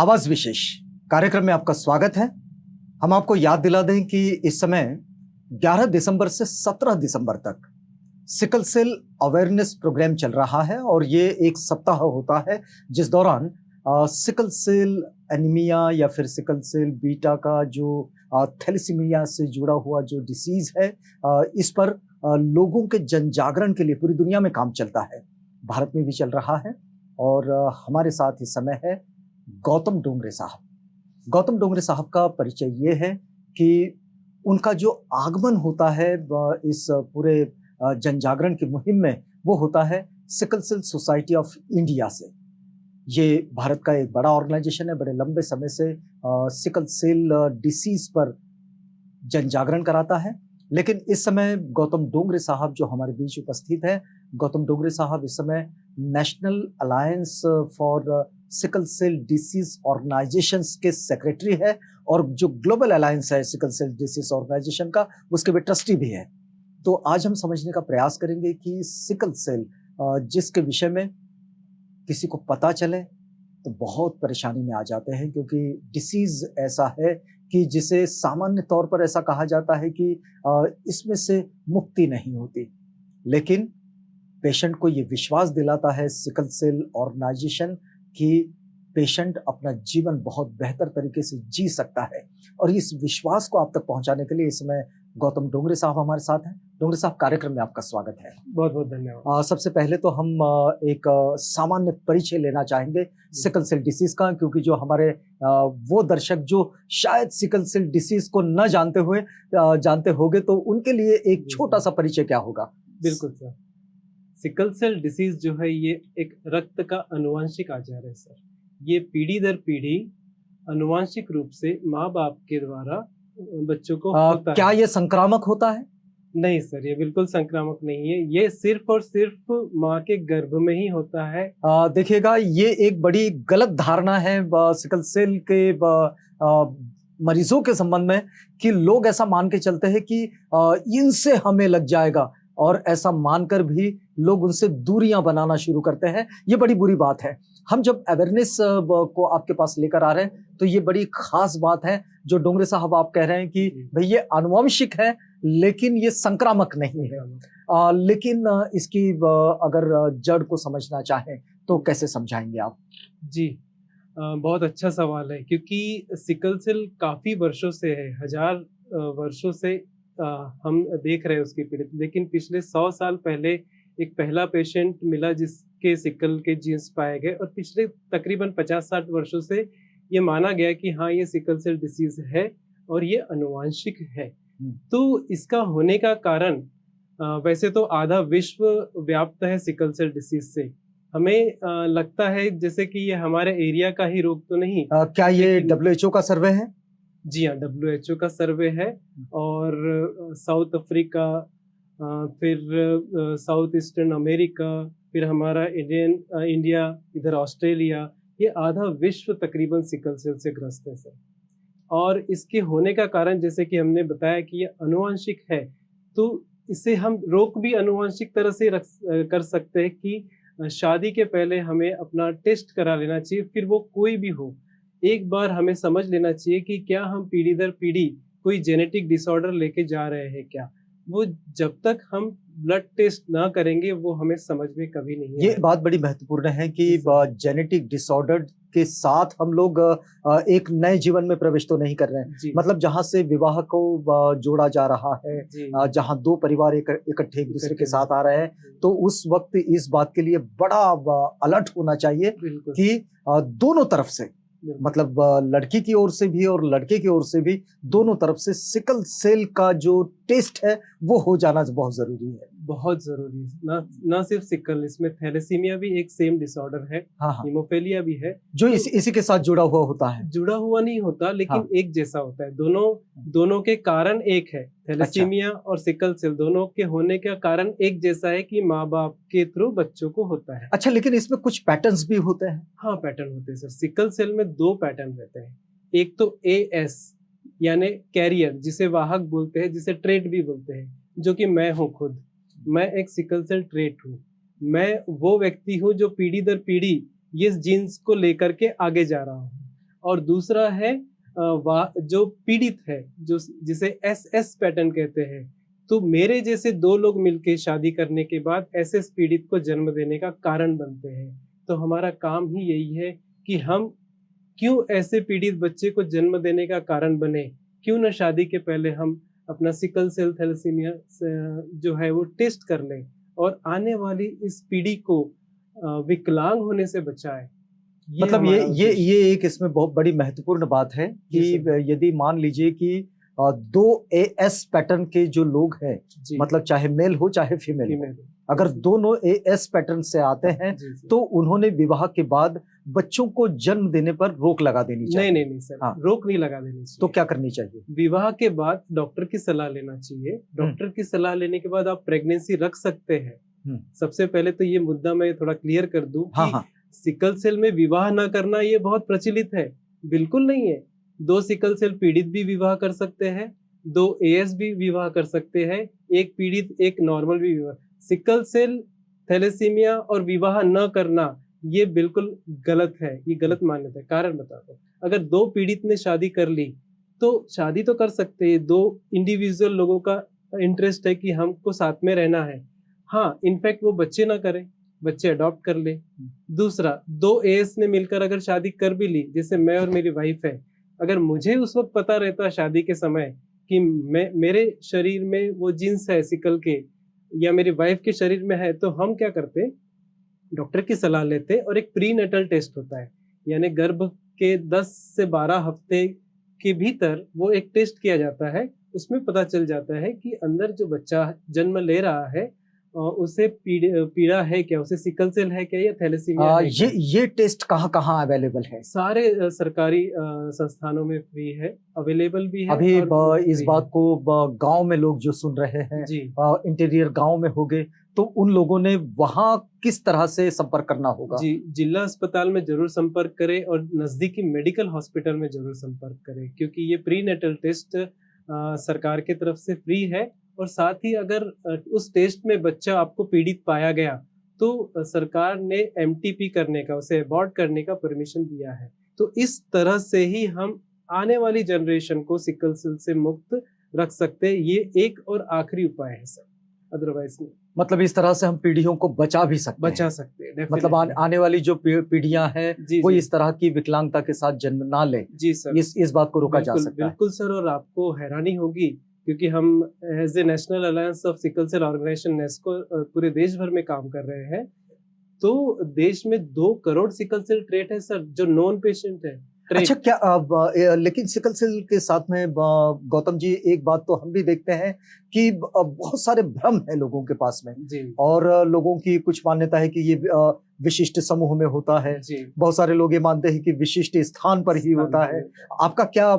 आवाज विशेष कार्यक्रम में आपका स्वागत है। हम आपको याद दिला दें कि इस समय 11 दिसंबर से 17 दिसंबर तक सिकल सेल अवेयरनेस प्रोग्राम चल रहा है और ये एक सप्ताह होता है जिस दौरान सिकल सेल एनीमिया या फिर सिकल सेल बीटा का जो थैलेसीमिया से जुड़ा हुआ जो डिसीज है, इस पर लोगों के जन जागरण के लिए पूरी दुनिया में काम चलता है। भारत में भी चल रहा है और हमारे साथ इस समय है गौतम डोंगरे साहब। गौतम डोंगरे साहब का परिचय ये है कि उनका जो आगमन होता है इस पूरे जन जागरण की मुहिम में, वो होता है sickle cell society of India से। ये भारत का एक बड़ा ऑर्गेनाइजेशन है, बड़े लंबे समय से सिकल सेल डिसीज पर जन जागरण कराता है। लेकिन इस समय गौतम डोंगरे साहब जो हमारे बीच उपस्थित है, गौतम डोंगरे साहब इस समय national alliance for sickle cell disease organisations के सेक्रेटरी है और जो ग्लोबल अलायंस है सिकल सेल डिसीज ऑर्गेनाइजेशन का, उसके भी ट्रस्टी भी है। तो आज हम समझने का प्रयास करेंगे कि सिकल सेल जिसके विषय में किसी को पता चले तो बहुत परेशानी में आ जाते हैं, क्योंकि डिसीज ऐसा है कि जिसे सामान्य तौर पर ऐसा कहा जाता है कि इसमें से मुक्ति नहीं होती। लेकिन पेशेंट को ये विश्वास दिलाता है सिकल सेल ऑर्गेनाइजेशन कि पेशेंट अपना जीवन बहुत बेहतर तरीके से जी सकता है, और इस विश्वास को आप तक पहुंचाने के लिए इस समय गौतम डोंगरे साहब हमारे साथ हैं। डोंगरे साहब, कार्यक्रम में आपका स्वागत है। बहुत बहुत धन्यवाद। सबसे पहले तो हम एक सामान्य परिचय लेना चाहेंगे सिकल सेल डिसीज का, क्योंकि जो हमारे वो दर्शक जो शायद सिकल सेल डिसीज को न जानते हुए जानते होंगे, तो उनके लिए एक छोटा सा परिचय क्या होगा? बिल्कुल सर। सिकल सेल डिसीज जो है ये एक रक्त का आनुवंशिक आजार है सर। ये पीढ़ी दर पीढ़ी आनुवंशिक रूप से माँ बाप के द्वारा बच्चों को होता क्या है। ये संक्रामक होता है? नहीं सर, ये बिल्कुल संक्रामक नहीं है। ये सिर्फ और सिर्फ माँ के गर्भ में ही होता है। देखिएगा, ये एक बड़ी गलत धारणा है सिकल सेल के मरीजों के संबंध में कि लोग ऐसा मान के चलते हैं कि इनसे हमें लग जाएगा, और ऐसा मानकर भी लोग उनसे दूरियां बनाना शुरू करते हैं। ये बड़ी बुरी बात है। हम जब अवेयरनेस को आपके पास लेकर आ रहे हैं तो ये बड़ी खास बात है जो डोंगरे साहब आप कह रहे हैं कि भाई ये आनुवंशिक है लेकिन ये संक्रामक नहीं है। लेकिन इसकी अगर जड़ को समझना चाहें तो कैसे समझाएंगे आप? जी, बहुत अच्छा सवाल है, क्योंकि सिकल सेल काफी वर्षों से है, हजार वर्षों से हम देख रहे हैं उसकी पीड़ित। लेकिन पिछले 100 साल पहले एक पहला पेशेंट मिला जिसके सिकल के जीन्स पाए गए, और पिछले तकरीबन 50-60 वर्षों से ये माना गया कि हाँ, ये सिकल सेल डिसीज है और ये आनुवंशिक है। तो इसका होने का कारण वैसे तो आधा विश्व व्याप्त है सिकल सेल डिसीज से। हमें लगता है जैसे कि ये हमारे एरिया का ही रोग तो नहीं। क्या ये WHO का सर्वे है? जी हाँ, WHO का सर्वे है, और साउथ अफ्रीका, फिर साउथ ईस्टर्न अमेरिका, फिर हमारा इंडिया, इधर ऑस्ट्रेलिया, ये आधा विश्व तकरीबन सिकल सेल से ग्रस्त है सर। और इसके होने का कारण जैसे कि हमने बताया कि ये आनुवंशिक है, तो इसे हम रोक भी आनुवंशिक तरह से कर सकते हैं कि शादी के पहले हमें अपना टेस्ट करा लेना चाहिए, फिर वो कोई भी हो। एक बार हमें समझ लेना चाहिए कि क्या हम पीढ़ी दर पीढ़ी कोई जेनेटिक डिसऑर्डर लेके जा रहे हैं क्या। वो जब तक हम ब्लड टेस्ट ना करेंगे वो हमें समझ में कभी नहीं ये बात बड़ी महत्वपूर्ण है कि जेनेटिक डिसऑर्डर के साथ हम लोग एक नए जीवन में प्रवेश तो नहीं कर रहे हैं। मतलब जहां से विवाह को जोड़ा जा रहा है, जहां दो परिवार इकट्ठे एक दूसरे के साथ आ रहे हैं, तो उस वक्त इस बात के लिए बड़ा अलर्ट होना चाहिए कि दोनों तरफ से, मतलब लड़की की ओर से भी और लड़के की ओर से भी, दोनों तरफ से सिकल सेल का जो टेस्ट है वो हो जाना बहुत जरूरी है। बहुत जरूरी है। ना सिर्फ सिकल, इसमें थैलेसीमिया भी एक सेम डिसऑर्डर है। हाँ। हीमोफीलिया भी है जो तो इसी के साथ जुड़ा हुआ होता है। जुड़ा हुआ नहीं होता, लेकिन हाँ। एक जैसा होता है। दोनों के कारण एक है। थैलेसीमिया और सिकल सेल दोनों के होने का कारण एक जैसा है कि माँ बाप के थ्रू बच्चों को होता है। अच्छा, लेकिन इसमें कुछ पैटर्न्स भी होते हैं? हाँ, पैटर्न होते हैं सर। सिकल सेल में 2 पैटर्न रहते हैं। एक तो AS यानी कैरियर, जिसे वाहक बोलते हैं, जिसे ट्रेट भी बोलते हैं, जो कि मैं हूँ खुद। मैं एक सिकल सेल ट्रेट हूँ। मैं वो व्यक्ति हूँ जो पीढ़ी दर पीढ़ी ये जीन्स को लेकर के आगे जा रहा हूँ। और दूसरा है जो पीड़ित है, जो जिसे SS पैटर्न कहते हैं। तो मेरे जैसे दो लोग मिलके शादी करने के बाद SS पीड़ित को जन्म देने का कारण बनते हैं। तो हमारा काम ही यही है कि हम क्यों ऐसे पीड़ित बच्चे को जन्म देने का कारण बने, क्यों न शादी के पहले हम अपना सिकल सेल थैलेसीमिया जो है वो टेस्ट कर लें और आने वाली इस पीढ़ी को विकलांग होने से बचाएं। मतलब हमारा उद्देश्य ये एक इसमें बहुत बड़ी महत्वपूर्ण बात है जी कि सर। यदि मान लीजिए कि दो AS पैटर्न के जो लोग हैं, जी मतलब चाहे मेल हो चाहे फीमेल हो, फीमेल अगर दोनों AS पैटर्न से आते हैं जी जी। तो उन्होंने विवाह के बाद बच्चों को जन्म देने पर रोक लगा देनी चाहिए। नहीं सर, हाँ, रोक नहीं लगा देनी तो चाहिए। क्या करनी चाहिए? विवाह के बाद डॉक्टर की सलाह लेना चाहिए। डॉक्टर की सलाह लेने के बाद आप प्रेगनेंसी रख सकते हैं। सबसे पहले तो ये मुद्दा मैं थोड़ा क्लियर कर दूं हाँ कि हाँ, सिकल सेल में विवाह ना करना ये बहुत प्रचलित है। बिल्कुल नहीं है। 2 सिकल सेल पीड़ित भी विवाह कर सकते हैं, 2 AS भी विवाह कर सकते हैं, एक पीड़ित एक नॉर्मल भी विवाह। सिकल सेल थैलेसीमिया और विवाह न करना ये बिल्कुल गलत है, ये गलत मान्यता है। कारण बताता हूँ। अगर 2 पीड़ित ने शादी कर ली तो शादी तो कर सकते हैं, 2 इंडिविजुअल लोगों का इंटरेस्ट है कि हमको साथ में रहना है। हाँ, इनफैक्ट वो बच्चे ना करें, बच्चे अडॉप्ट कर ले। दूसरा, 2 AS ने मिलकर अगर शादी कर भी ली, जैसे मैं और मेरी वाइफ है, अगर मुझे उस वक्त पता रहता शादी के समय कि मेरे शरीर में वो जीन्स है सिकल के या मेरी वाइफ के शरीर में है, तो हम क्या करते, डॉक्टर की सलाह लेते और एक प्रीनेटल टेस्ट होता है, यानी गर्भ के 10 से 12 हफ्ते के भीतर वो एक टेस्ट किया जाता है। उसमें पता चल जाता है कि अंदर जो बच्चा जन्म ले रहा है उसे पीड़ा है क्या, उसे सिकल सेल है क्या या थैलेसीमिया है क्या। ये टेस्ट कहाँ अवेलेबल है? सारे सरकारी संस्थानों में फ्री है, अवेलेबल भी है अभी और इस फ्री बात है। को गांव में लोग जो सुन रहे हैं, जी इंटीरियर गांव में होंगे, तो उन लोगों ने वहां किस तरह से संपर्क करना होगा? जी, जिला अस्पताल में जरूर संपर्क करें और नजदीकी मेडिकल हॉस्पिटल में जरूर संपर्क करें, क्योंकि ये प्रीनेटल टेस्ट सरकार की तरफ से फ्री है। और साथ ही अगर उस टेस्ट में बच्चा आपको पीड़ित पाया गया तो सरकार ने MTP करने का, उसे अबॉर्ट करने का परमिशन दिया है। तो इस तरह से ही हम आने वाली जनरेशन को सिकल सेल से मुक्त रख सकते हैं। ये एक और आखिरी उपाय है सर, अदरवाइज नहीं। मतलब इस तरह से हम पीढ़ियों को बचा भी सकते बचा हैं। सकते हैं मतलब definitely। आने वाली जो पीढ़ियां हैं जी वो जी इस तरह की विकलांगता के साथ जन्म ना ले, जी सर, इस बात को रोका जा बिल्कुल सकता है। बिल्कुल सर। और आपको हैरानी होगी क्योंकि हम as a national alliance of sickle cell organisation NESCO पूरे देश भर में काम कर रहे हैं। तो देश में 2 करोड़ सिकल सेल ट्रेट है सर, जो नॉन पेशेंट है अच्छा, ट्रेट। क्या लेकिन सिकल सेल के साथ में गौतम जी एक बात तो हम भी देखते हैं कि बहुत सारे भ्रम है लोगों के पास में, जी और लोगों की कुछ मान्यता है कि ये विशिष्ट समूह में होता है। जी, बहुत सारे लोग ये मानते हैं कि विशिष्ट स्थान पर ही होता है। आपका क्या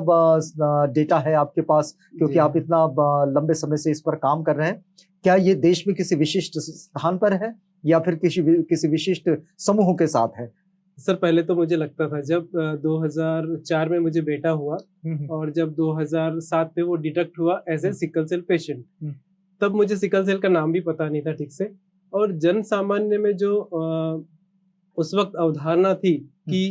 डेटा है आपके पास, क्योंकि जी आप इतना लंबे समय से इस पर काम कर रहे हैं? क्या ये देश में किसी विशिष्ट स्थान पर है या फिर किसी विशिष्ट समूह के साथ है? सर, पहले तो मुझे लगता था जब 2004 में मुझे बेटा हुआ और जब 2007 में वो डिटेक्ट हुआ as a sickle cell patient, तब मुझे सिकल सेल का नाम भी पता नहीं था ठीक से। और जन सामान्य में जो उस वक्त अवधारणा थी कि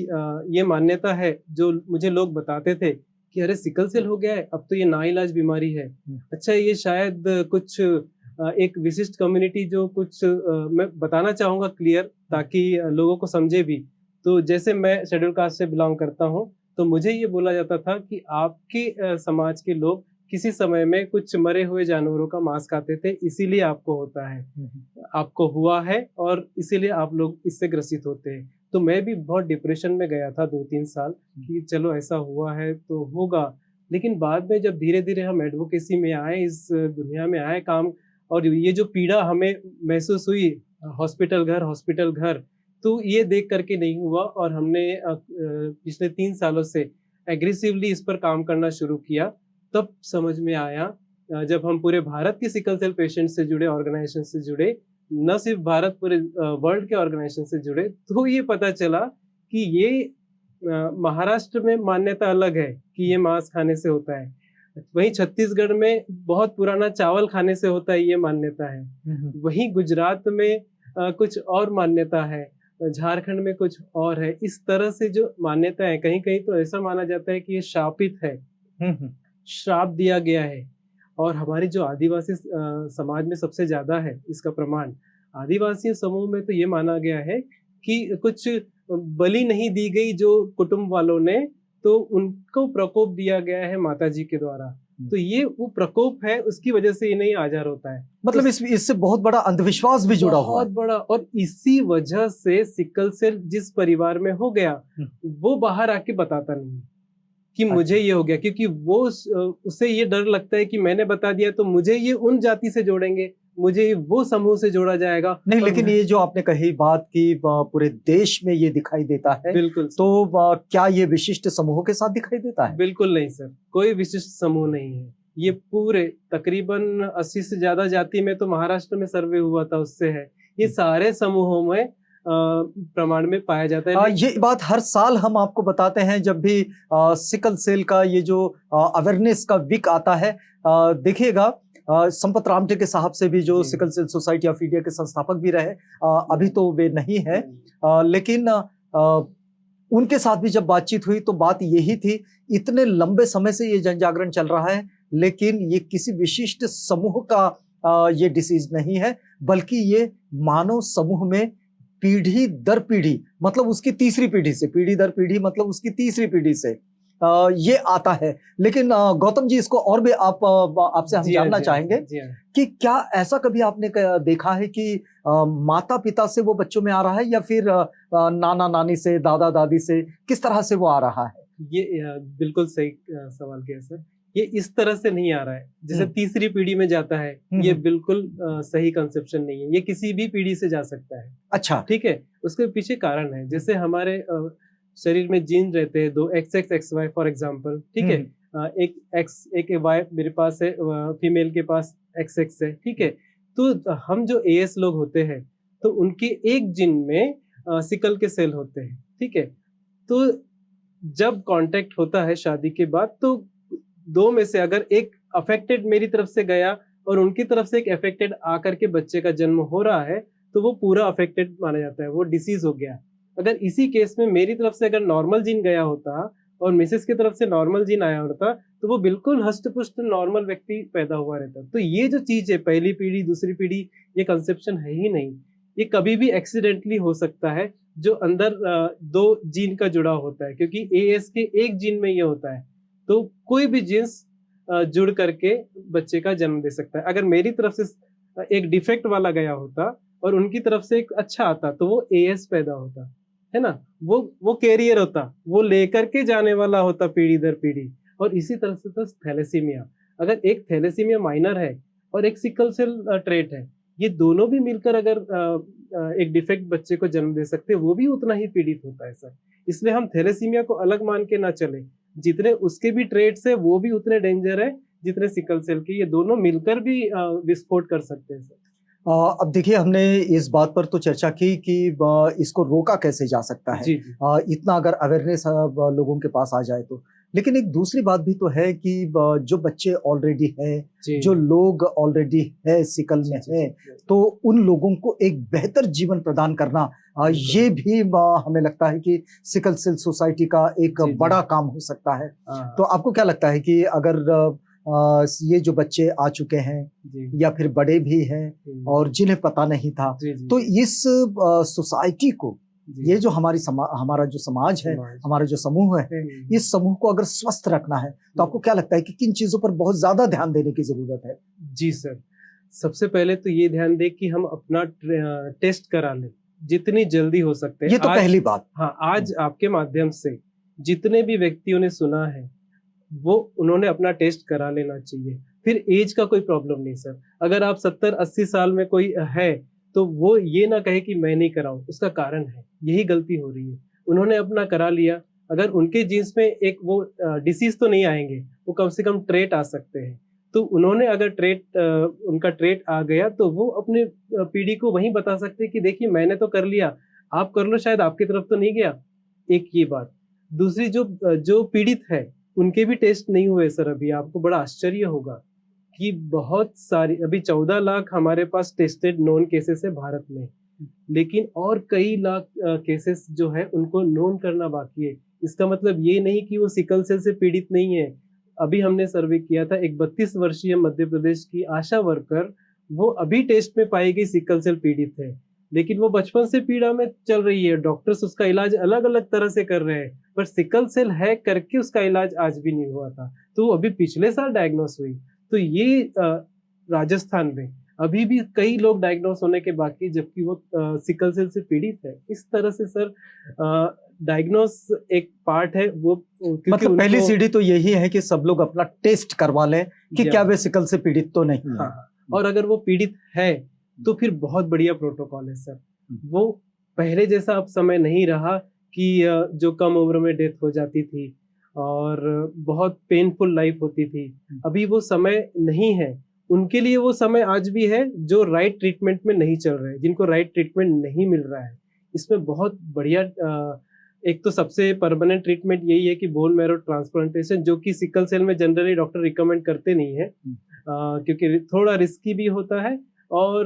ये मान्यता है, जो मुझे लोग बताते थे कि अरे सिकल सेल हो गया है, अब तो ये नाइलाज बीमारी है। अच्छा, ये शायद कुछ एक विशिष्ट कम्युनिटी जो कुछ मैं बताना चाहूंगा क्लियर, ताकि लोगों को समझे भी। तो जैसे मैं शेड्यूल कास्ट से बिलोंग करता हूँ, तो मुझे ये बोला जाता था कि आपके समाज के लोग किसी समय में कुछ मरे हुए जानवरों का मांस खाते थे, इसीलिए आपको होता है, आपको हुआ है और इसीलिए आप लोग इससे ग्रसित होते हैं। तो मैं भी बहुत डिप्रेशन में गया था 2-3 साल कि चलो ऐसा हुआ है तो होगा। लेकिन बाद में जब धीरे धीरे हम एडवोकेसी में आए, इस दुनिया में आए काम, और ये जो पीड़ा हमें महसूस हुई हॉस्पिटल घर, तो ये देख करके नहीं हुआ और हमने पिछले 3 सालों से एग्रेसिवली इस पर काम करना शुरू किया। तब समझ में आया, जब हम पूरे भारत के सिकल सेल पेशेंट से जुड़े, ऑर्गेनाइजेशन से जुड़े, न सिर्फ भारत, पूरे वर्ल्ड के ऑर्गेनाइजेशन से जुड़े, तो ये पता चला कि ये महाराष्ट्र में मान्यता अलग है कि ये मांस खाने से होता है, वहीं छत्तीसगढ़ में बहुत पुराना चावल खाने से होता है, ये मान्यता है। वहीं गुजरात में कुछ और मान्यता है, झारखंड में कुछ और है। इस तरह से जो मान्यता है, कहीं कहीं तो ऐसा माना जाता है कि ये शापित है, श्राप दिया गया है। और हमारी जो आदिवासी समाज में सबसे ज्यादा है इसका प्रमाण। आदिवासी समूह में तो ये माना गया है कि कुछ बलि नहीं दी गई जो कुटुंब वालों ने, तो उनको प्रकोप दिया गया है माता जी के द्वारा। तो ये वो प्रकोप है, उसकी वजह से इन्हें आजार होता है। मतलब इससे बहुत बड़ा अंधविश्वास भी जुड़ा हुआ बहुत है। बड़ा। और इसी वजह से सिकल सेल जिस परिवार में हो गया, वो बाहर आके बताता नहीं कि मुझे ये हो गया, क्योंकि वो उसे ये डर लगता है कि मैंने बता दिया तो मुझे ये उन जाति से जोड़ेंगे, मुझे वो समूह से जोड़ा जाएगा। नहीं, लेकिन ये जो आपने कही बात की पूरे देश में ये दिखाई देता है, बिल्कुल। तो क्या ये विशिष्ट समूहों के साथ दिखाई देता है? बिल्कुल नहीं सर, कोई विशिष्ट समूह नहीं है। ये पूरे तकरीबन 80 से ज्यादा जाति में तो महाराष्ट्र में सर्वे हुआ था, उससे है। ये सारे समूहों में प्रमाण में पाया जाता है। ये बात हर साल हम आपको बताते हैं जब भी सिकल सेल का ये जो अवेयरनेस का वीक आता है। देखिएगा, संपत रामटेके साहब से भी, जो sickle cell society of India के संस्थापक भी रहे, अभी तो वे नहीं है, लेकिन उनके साथ भी जब बातचीत हुई तो बात यही थी, इतने लंबे समय से ये जन जागरण चल रहा है, लेकिन ये किसी विशिष्ट समूह का ये डिसीज नहीं है, बल्कि ये मानव समूह में पीढ़ी दर पीढ़ी, मतलब उसकी तीसरी पीढ़ी से, पीढ़ी दर पीढ़ी मतलब उसकी तीसरी पीढ़ी से ये आता है। लेकिन गौतम जी, इसको और भी आपसे हम जानना चाहेंगे कि क्या ऐसा कभी आपने देखा है कि माता पिता से वो बच्चों में आ रहा है, या फिर नाना नानी से, दादा दादी से, किस तरह से वो आ रहा है? ये बिल्कुल सही सवाल किया सर। ये इस तरह से नहीं आ रहा है जैसे तीसरी पीढ़ी में जाता है। ये बिल्कुल सही कंसेप्शन नहीं है। ये किसी भी पीढ़ी से जा सकता है। अच्छा, ठीक है। उसके पीछे कारण है, जैसे हमारे शरीर में जीन रहते हैं, 2 XX XY फॉर एग्जांपल। ठीक है। एक X एक Y मेरे पास है, फीमेल के पास XX है। ठीक है। तो हम जो AS लोग होते हैं, तो उनके एक जीन में सिकल के सेल होते हैं। ठीक है। तो जब कांटेक्ट होता है शादी के बाद, तो दो में से अगर एक अफेक्टेड मेरी तरफ से गया और उनकी तरफ से एक अफेक्टेड आकर के बच्चे का जन्म हो रहा है, तो वो पूरा अफेक्टेड माना जाता है, वो डिसीज हो गया। अगर इसी केस में मेरी तरफ से अगर नॉर्मल जीन गया होता और मिसेस की तरफ से नॉर्मल जीन आया होता, तो वो बिल्कुल हष्ट-पुष्ट नॉर्मल व्यक्ति पैदा हुआ रहता। तो ये जो चीज है, पहली पीढ़ी दूसरी पीढ़ी, ये कंसेप्शन है ही नहीं। ये कभी भी एक्सीडेंटली हो सकता है, जो अंदर 2 जीन का जुड़ा होता है, क्योंकि AS के एक जीन में ये होता है। तो कोई भी जीन्स जुड़ करके बच्चे का जन्म दे सकता है। अगर मेरी तरफ से एक डिफेक्ट वाला गया होता और उनकी तरफ से एक अच्छा आता, तो वो AS पैदा होता है ना। वो कैरियर होता, वो लेकर के जाने वाला होता पीढ़ी दर पीढ़ी। और इसी तरह से तो थैलेसीमिया, अगर एक थैलेसीमिया माइनर है और एक सिकल सेल ट्रेट है, ये दोनों भी मिलकर अगर एक डिफेक्ट बच्चे को जन्म दे सकते हैं, वो भी उतना ही पीड़ित होता है सर। इसलिए हम थैलेसीमिया को अलग मान के ना चले। जितने उसके भी ट्रेट्स है, वो भी उतने डेंजर है जितने सिकल सेल के। ये दोनों मिलकर भी विस्फोट कर सकते हैं सर। अब देखिए, हमने इस बात पर तो चर्चा की कि इसको रोका कैसे जा सकता है। जी, जी। इतना अगर अवेयरनेस लोगों के पास आ जाए तो। लेकिन एक दूसरी बात भी तो है कि जो बच्चे ऑलरेडी हैं, जो लोग ऑलरेडी है सिकल में है, तो उन लोगों को एक बेहतर जीवन प्रदान करना, ये भी हमें लगता है कि सिकल सेल सोसाइटी का एक बड़ा काम हो सकता है। तो आपको क्या लगता है कि अगर ये जो बच्चे आ चुके हैं या फिर बड़े भी हैं और जिन्हें पता नहीं था, तो इस सोसाइटी को, ये जो हमारा जो समाज है, हमारा जो समूह है, इस समूह को अगर स्वस्थ रखना है, तो आपको क्या लगता है कि किन चीजों पर बहुत ज्यादा ध्यान देने की जरूरत है? जी सर, सबसे पहले तो ये ध्यान दे कि हम अपना टेस्ट करा लें जितनी जल्दी हो सकते हैं। ये तो पहली बात। हाँ, आज आपके माध्यम से जितने भी व्यक्तियों ने सुना है, वो उन्होंने अपना टेस्ट करा लेना चाहिए। फिर एज का कोई प्रॉब्लम नहीं सर। अगर आप 70-80 साल में कोई है, तो वो ये ना कहे कि मैं नहीं कराऊं, उसका कारण है, यही गलती हो रही है। उन्होंने अपना करा लिया, अगर उनके जीन्स में एक वो डिसीज तो नहीं आएंगे, वो कम से कम ट्रेट आ सकते हैं। तो उन्होंने अगर उनका ट्रेट आ गया, तो वो अपने पीढ़ी को वही बता सकते हैं कि देखिए मैंने तो कर लिया, आप कर लो, शायद आपकी तरफ तो नहीं गया। एक ये बात। दूसरी, जो पीड़ित है, उनके भी टेस्ट नहीं हुए सर अभी। आपको बड़ा आश्चर्य होगा कि बहुत सारी, अभी 14 लाख हमारे पास टेस्टेड नोन केसेस है भारत में, लेकिन और कई लाख केसेस जो है उनको नोन करना बाकी है। इसका मतलब ये नहीं कि वो सिकल सेल से पीड़ित नहीं है। अभी हमने सर्वे किया था, एक 32 वर्षीय मध्य प्रदेश की आशा वर्कर, वो अभी टेस्ट में पाई गई सिकल सेल पीड़ित है, लेकिन वो बचपन से पीड़ा में चल रही है। डॉक्टर्स उसका इलाज अलग अलग तरह से कर रहे हैं, पर सिकल सेल है करके उसका इलाज आज भी नहीं हुआ था। तो वो अभी पिछले साल डायग्नोस हुई। तो ये राजस्थान में अभी भी कई लोग डायग्नोस होने के बाकी, जबकि वो सिकल सेल से पीड़ित है। इस तरह से सर डायग्नोस एक पार्ट है वो, क्योंकि मतलब पहली सीढ़ी तो यही है कि सब लोग अपना टेस्ट करवा लें कि क्या वे सिकल से पीड़ित तो नहीं है। हाँ, और अगर वो पीड़ित है तो फिर बहुत बढ़िया प्रोटोकॉल है सर। वो पहले जैसा अब समय नहीं रहा कि जो कम उम्र में डेथ हो जाती थी और बहुत पेनफुल लाइफ होती थी। अभी वो समय नहीं है। उनके लिए वो समय आज भी है जो राइट ट्रीटमेंट में नहीं चल रहे, जिनको राइट ट्रीटमेंट नहीं मिल रहा है। इसमें बहुत बढ़िया एक तो सबसे परमानेंट ट्रीटमेंट यही है कि बोन मैरो ट्रांसप्लांटेशन, जो कि सिकल सेल में जनरली डॉक्टर रिकमेंड करते नहीं है, क्योंकि थोड़ा रिस्की भी होता है और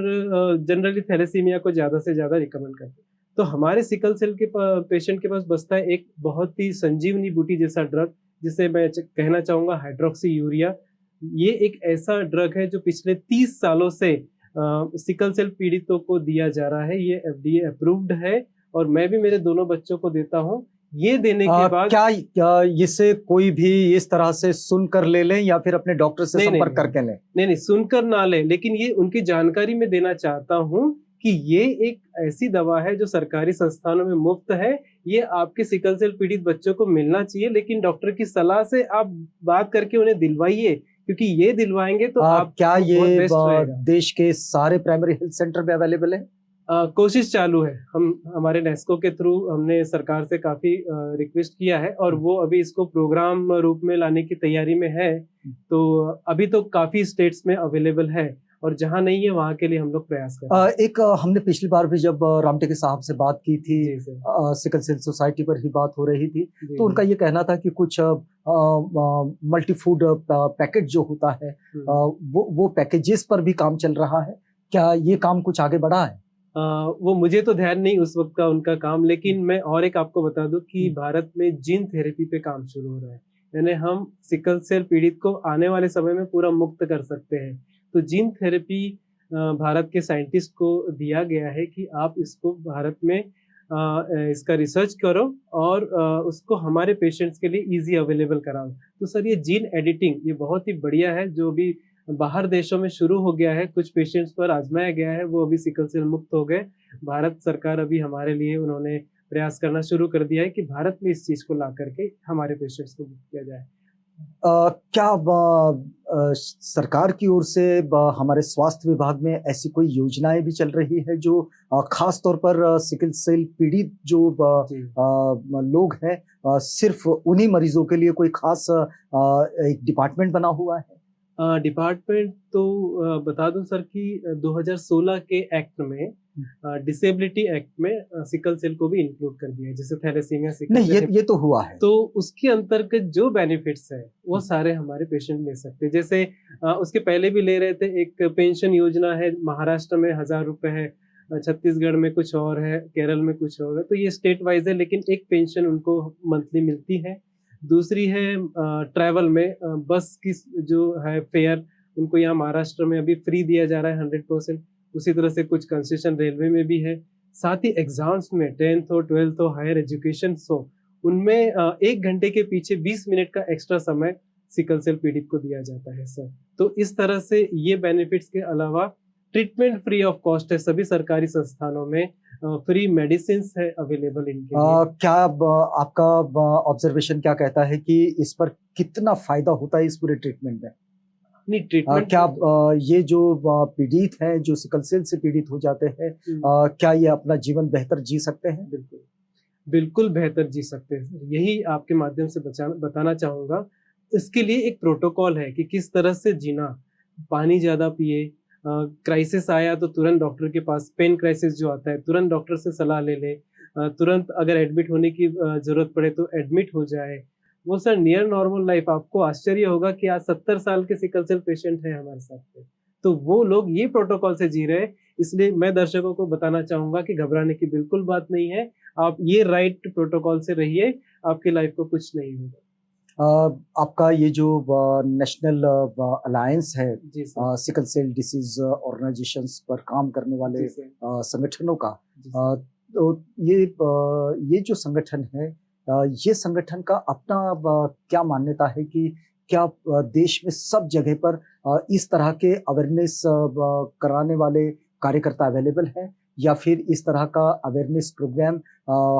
जनरली थैलेसीमिया को ज्यादा से ज्यादा रिकमेंड करते हैं। तो हमारे सिकल सेल के पेशेंट के पास बचता है एक बहुत ही संजीवनी बूटी जैसा ड्रग, जिसे मैं कहना चाहूंगा हाइड्रोक्सी यूरिया। ये एक ऐसा ड्रग है जो पिछले 30 सालों से सिकल सेल पीड़ितों को दिया जा रहा है। ये FDA अप्रूव्ड है और मैं भी मेरे दोनों बच्चों को देता हूँ। ये देने के बाद क्या इससे कोई भी इस तरह से सुनकर ले लें या फिर अपने डॉक्टर से संपर्क करके लें? नहीं, सुनकर ना लें, लेकिन ये उनकी जानकारी में देना चाहता हूँ कि ये एक ऐसी दवा है जो सरकारी संस्थानों में मुफ्त है। ये आपके सिकल सेल पीड़ित बच्चों को मिलना चाहिए, लेकिन डॉक्टर की सलाह से आप बात करके उन्हें दिलवाइए, क्योंकि ये दिलवाएंगे तो आप क्या ये देश के सारे प्राइमरी हेल्थ सेंटर में अवेलेबल है? कोशिश चालू है। हम हमारे नेस्को के थ्रू हमने सरकार से काफी रिक्वेस्ट किया है और वो अभी इसको प्रोग्राम रूप में लाने की तैयारी में है। तो अभी तो काफी स्टेट्स में अवेलेबल है और जहां नहीं है वहां के लिए हम लोग प्रयास कर रहे हैं। हमने पिछली बार भी जब रामटेके साहब से बात की थी, सिकल सेल सोसाइटी पर ही बात हो रही थी, तो उनका ये कहना था कि कुछ मल्टी फूड पैकेट जो होता है वो पैकेजेस पर भी काम चल रहा है। क्या ये काम कुछ आगे बढ़ा है? वो मुझे तो ध्यान नहीं उस वक्त का उनका काम, लेकिन मैं और एक आपको बता दूं कि भारत में जीन थेरेपी पे काम शुरू हो रहा है। यानी हम सिकल सेल पीड़ित को आने वाले समय में पूरा मुक्त कर सकते हैं। तो जीन थेरेपी भारत के साइंटिस्ट को दिया गया है कि आप इसको भारत में इसका रिसर्च करो और उसको हमारे पेशेंट्स के लिए इजी अवेलेबल कराओ। तो सर ये जीन एडिटिंग ये बहुत ही बढ़िया है, जो भी बाहर देशों में शुरू हो गया है, कुछ पेशेंट्स पर आजमाया गया है, वो अभी सिकल सेल मुक्त हो गए। भारत सरकार अभी हमारे लिए उन्होंने प्रयास करना शुरू कर दिया है कि भारत में इस चीज को ला करके हमारे पेशेंट्स को मुक्त किया जाए। क्या सरकार की ओर से हमारे स्वास्थ्य विभाग में ऐसी कोई योजनाएं भी चल रही है जो खास तौर पर सिकल सेल पीड़ित जो लोग हैं, सिर्फ उन्हीं मरीजों के लिए कोई खास एक डिपार्टमेंट बना हुआ है? डिपार्टमेंट तो बता दूं सर कि 2016 के एक्ट में डिसेबिलिटी एक्ट में सिकल सेल को भी इंक्लूड कर दिया है, जैसे थैलेसीमिया सिकल नहीं, ये तो हुआ है। तो उसके अंतर्गत जो बेनिफिट्स है वो सारे हमारे पेशेंट ले सकते हैं। जैसे उसके पहले भी ले रहे थे, एक पेंशन योजना है, महाराष्ट्र में 1000 रुपए है, छत्तीसगढ़ में कुछ और है, केरल में कुछ और है। तो ये स्टेट वाइज है, लेकिन एक पेंशन उनको मंथली मिलती है। दूसरी है ट्रैवल में बस की जो है फेयर, उनको यहाँ महाराष्ट्र में अभी फ्री दिया जा रहा है 100%। उसी तरह से कुछ कंसेशन रेलवे में भी है। साथ ही एग्जाम्स में 10th हो 12th हो हायर एजुकेशन हो, उनमें 1 घंटे के पीछे 20 मिनट का एक्स्ट्रा समय सिकल सेल पीड़ित को दिया जाता है सर। तो इस तरह से ये बेनिफिट्स के अलावा ट्रीटमेंट फ्री ऑफ कॉस्ट है सभी सरकारी संस्थानों में, फ्री मेडिसिन है अवेलेबल इनके लिए। क्या आपका ऑब्जर्वेशन क्या कहता है कि इस पर कितना फायदा होता है इस पूरे ट्रीटमेंट में? नहीं, ट्रीटमेंट क्या ये जो पीड़ित हैं, जो सिकल सेल से पीड़ित हो जाते हैं, क्या ये अपना जीवन बेहतर जी सकते हैं? बिल्कुल बिल्कुल बेहतर जी सकते हैं। यही आपके माध्यम से बताना चाहूंगा। इसके लिए एक प्रोटोकॉल है कि किस तरह से जीना। पानी ज्यादा पिए, क्राइसिस आया तो तुरंत डॉक्टर के पास, पेन क्राइसिस जो आता है तुरंत डॉक्टर से सलाह ले ले, तुरंत अगर एडमिट होने की जरूरत पड़े तो एडमिट हो जाए। वो सर नियर नॉर्मल लाइफ, आपको आश्चर्य होगा कि आज 70 साल के सिकल सेल पेशेंट है हमारे साथ में। तो वो लोग ये प्रोटोकॉल से जी रहे हैं। इसलिए मैं दर्शकों को बताना चाहूंगा कि घबराने की बिल्कुल बात नहीं है। आप ये राइट प्रोटोकॉल से रहिए, आपकी लाइफ को कुछ नहीं होगा। आपका ये जो नेशनल अलायंस है जी sir. Sickle cell disease organisations पर काम करने वाले जी सर। संगठनों का, जी सर। तो ये जो संगठन है, ये संगठन का अपना क्या मान्यता है कि क्या देश में सब जगह पर इस तरह के अवेयरनेस कराने वाले कार्यकर्ता अवेलेबल हैं, या फिर इस तरह का अवेयरनेस प्रोग्राम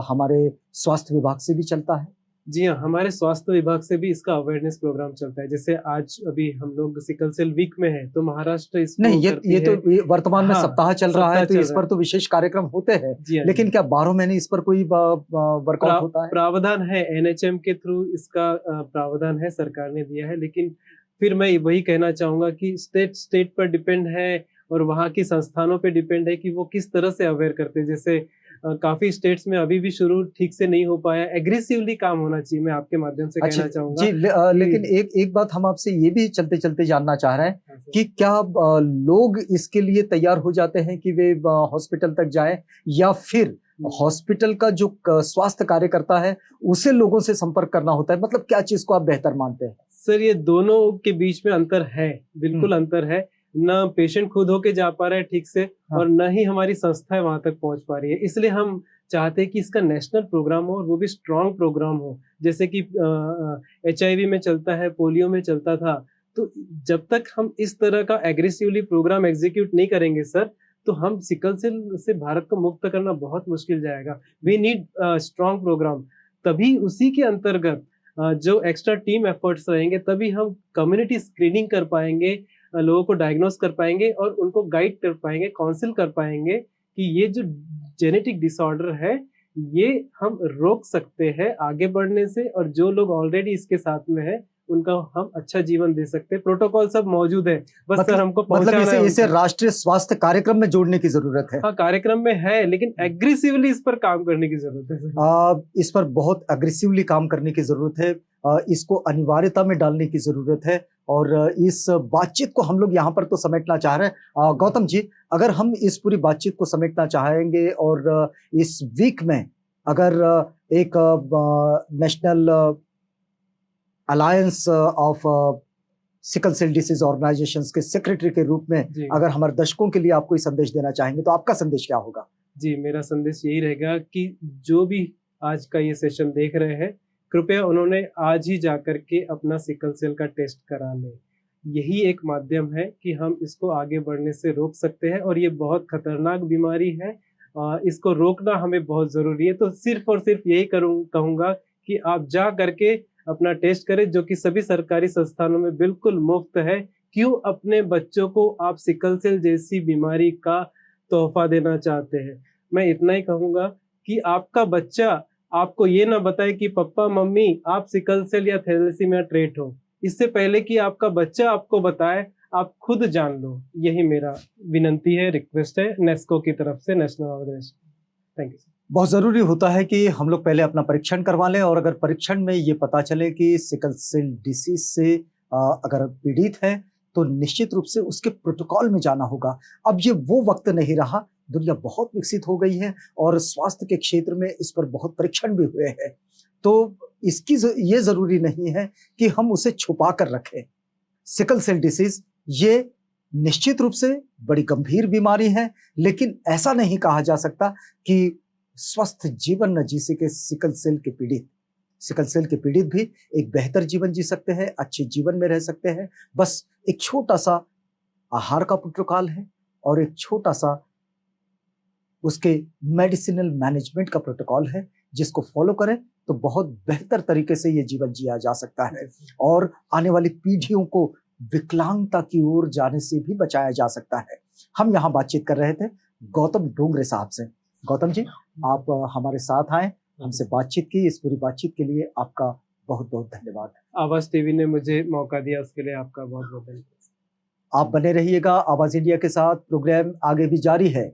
हमारे स्वास्थ्य विभाग से भी चलता है? जी हाँ, हमारे स्वास्थ्य विभाग से भी इसका अवेयरनेस प्रोग्राम चलता है। जैसे आज अभी हम लोग सिकल सेल वीक में हैं, तो महाराष्ट्र नहीं, इसको ये करती ये तो है। ये वर्तमान में हाँ, सप्ताह चल रहा है, सप्ताह तो चल इस रहा पर है। तो विशेष कार्यक्रम होते हैं। जी हाँ, जी लेकिन हाँ। क्या 12 महीने इस पर कोई वर्कआउट होता है? प्रावधान है, एनएचएम के थ्रू इसका प्रावधान है, सरकार ने दिया है। लेकिन फिर मैं वही कहना चाहूंगा कि स्टेट स्टेट पर डिपेंड है और वहाँ की संस्थानों पे डिपेंड है कि वो किस तरह से अवेयर करते हैं। जैसे काफी स्टेट्स में अभी भी शुरू ठीक से नहीं हो पाया। एग्रेसिवली काम होना चाहिए, मैं आपके माध्यम से अच्छा कहना चाहूंगा जी, कि लेकिन एक बात हम आपसे ये भी चलते-चलते जानना चाह रहे हैं हाँ, सर। कि क्या लोग इसके लिए तैयार हो जाते हैं कि वे हॉस्पिटल तक जाएँ, या फिर हॉस्पिटल का जो स्वास्थ्य कार्यकर्ता है, उसे लोगों से संपर्क करना होता है? मतलब क्या चीज़ को आप बेहतर मानते हैं? सर, ये दोनों के बीच में अंतर है, हुँ। बिल्कुल अंतर है। ना पेशेंट खुद होके जा पा रहा है ठीक से, हाँ। और ना ही हमारी संस्थाएँ वहाँ तक पहुँच पा रही है। इसलिए हम चाहते हैं कि इसका नेशनल प्रोग्राम हो और वो भी स्ट्रॉन्ग प्रोग्राम हो। जैसे कि एचआईवी में चलता है, पोलियो में चलता था। तो जब तक हम इस तरह का एग्रेसिवली प्रोग्राम एग्जीक्यूट नहीं करेंगे सर, तो हम सिकल सेल से भारत को मुक्त करना बहुत मुश्किल जाएगा। We need strong programme. तभी उसी के अंतर्गत जो एक्स्ट्रा टीम एफर्ट्स रहेंगे, तभी हम कम्युनिटी स्क्रीनिंग कर पाएंगे, लोगों को डायग्नोस कर पाएंगे और उनको गाइड कर पाएंगे, काउंसिल कर पाएंगे कि ये जो जेनेटिक डिसऑर्डर है, ये हम रोक सकते हैं आगे बढ़ने से, और जो लोग ऑलरेडी इसके साथ में है उनका हम अच्छा जीवन दे सकते हैं। प्रोटोकॉल सब मौजूद है, बस सर हमको मतलब पहुंचाना है इसे उनका। राष्ट्रीय स्वास्थ्य कार्यक्रम में जोड़ने की ज़रूरत है। हाँ, कार्यक्रम में है, लेकिन एग्रेसिवली इस पर काम करने की जरूरत है सर। इस पर बहुत अग्रेसिवली काम करने की ज़रूरत है। इसको अनिवार्यता में डालने की ज़रूरत है, और इस बातचीत को हम लोग यहाँ पर तो समेटना चाह रहे हैं। गौतम जी, अगर हम इस पूरी बातचीत को समेटना चाहेंगे और इस वीक में अगर एक national alliance of sickle cell disease organisations के सेक्रेटरी के रूप में जी। अगर हमारे दर्शकों के लिए आप कोई संदेश देना चाहेंगे, तो आपका संदेश क्या होगा? जी, मेरा संदेश यही रहेगा कि जो भी आज का ये सेशन देख रहे हैं, कृपया उन्होंने आज ही जाकर के अपना सिकल सेल का टेस्ट करा लें। यही एक माध्यम है कि हम इसको आगे बढ़ने से रोक सकते हैं, और ये बहुत खतरनाक बीमारी है। इसको रोकना हमें बहुत ज़रूरी है। तो सिर्फ़ और सिर्फ़ यही कहूँगा कि आप जा करके अपना टेस्ट करें, जो कि सभी सरकारी संस्थानों में बिल्कुल मुफ़्त है। क्यों अपने बच्चों को आप सिकल सेल जैसी बीमारी का तोहफ़ा देना चाहते हैं? मैं इतना ही कहूँगा कि आपका बच्चा आपको ये ना बताए कि पप्पा मम्मी आप सिकल सेल या थैलेसीमिया ट्रेट हो। इससे पहले कि आपका बच्चा आपको बताए, आप खुद जान लो। यही मेरा विनंती है, रिक्वेस्ट है नेस्को की तरफ से, national organisation. Thank you sir. बहुत ज़रूरी होता है कि हम लोग पहले अपना परीक्षण करवा लें, और अगर परीक्षण में ये पता चले कि सिकल सेल डिसीज से अगर पीड़ित है, तो निश्चित रूप से उसके प्रोटोकॉल में जाना होगा। अब ये वो वक्त नहीं रहा, दुनिया बहुत विकसित हो गई है और स्वास्थ्य के क्षेत्र में इस पर बहुत परीक्षण भी हुए हैं। तो इसकी ये ज़रूरी नहीं है कि हम उसे छुपा कर रखें। सिकल सेल डिसीज ये निश्चित रूप से बड़ी गंभीर बीमारी है, लेकिन ऐसा नहीं कहा जा सकता कि स्वस्थ जीवन न जी सके सिकल सेल के पीड़ित भी एक बेहतर जीवन जी सकते हैं, अच्छे जीवन में रह सकते हैं। बस एक छोटा-सा आहार का प्रोटोकॉल है और एक छोटा-सा उसके मेडिसिनल मैनेजमेंट का प्रोटोकॉल है, जिसको फॉलो करें तो बहुत बेहतर तरीके से ये जीवन जिया जा सकता है, और आने वाली पीढ़ियों को विकलांगता की ओर जाने से भी बचाया जा सकता है। हम यहाँ बातचीत कर रहे थे गौतम डोंगरे साहब से। गौतम जी, आप हमारे साथ आए, हमसे बातचीत की। इस पूरी बातचीत के लिए आपका बहुत-बहुत धन्यवाद। आवाज़ टीवी ने मुझे मौका दिया, उसके लिए आपका बहुत-बहुत धन्यवाद। आप बने रहिएगा आवाज़ इंडिया के साथ, प्रोग्राम आगे भी जारी है।